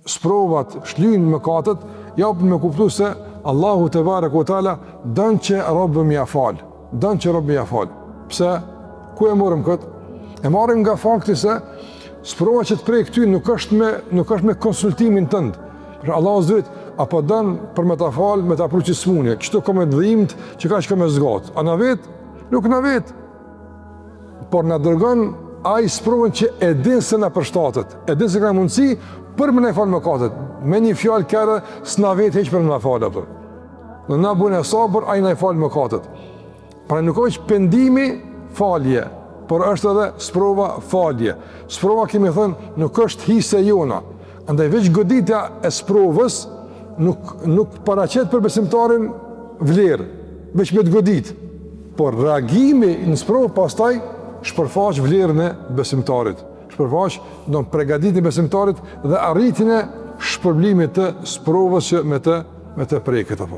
sprovat shlyn mëkatet, japin me kuptu se Allahu te bareku teala don që robë më afal. Pse? Ku e morëm kët? E marrim nga fakti se sprova që të prej këty nuk është me konsultimin tënd. Për Allahu zot apo don për me ta fal, me ta pruçi smunje. Çto ka me dhimt që ka me zgat. A na vet? Nuk na vet. Por na dërgon ai sprovën që e din se na përshtatet. E din se ka mundësi për më ne fal mëkatet. Me një fjalë kërë s'na vet hiç për më na fal apo. Në na bune sabër, ai na fal mëkatet. Pra nuk është pendimi falje, por është edhe sprova falje. Sprova kemi thënë nuk është hise jona. Andaj veç goditja e sprovës nuk paraqet për besimtarin vlerë, veç me të godit. Por reagimi në sprovë pastaj shpërfaq vlerën e besimtarit. Shpërfaq do të përgatitin e besimtarit dhe arritjen e shpërblimit të sprovës që me të preket apo.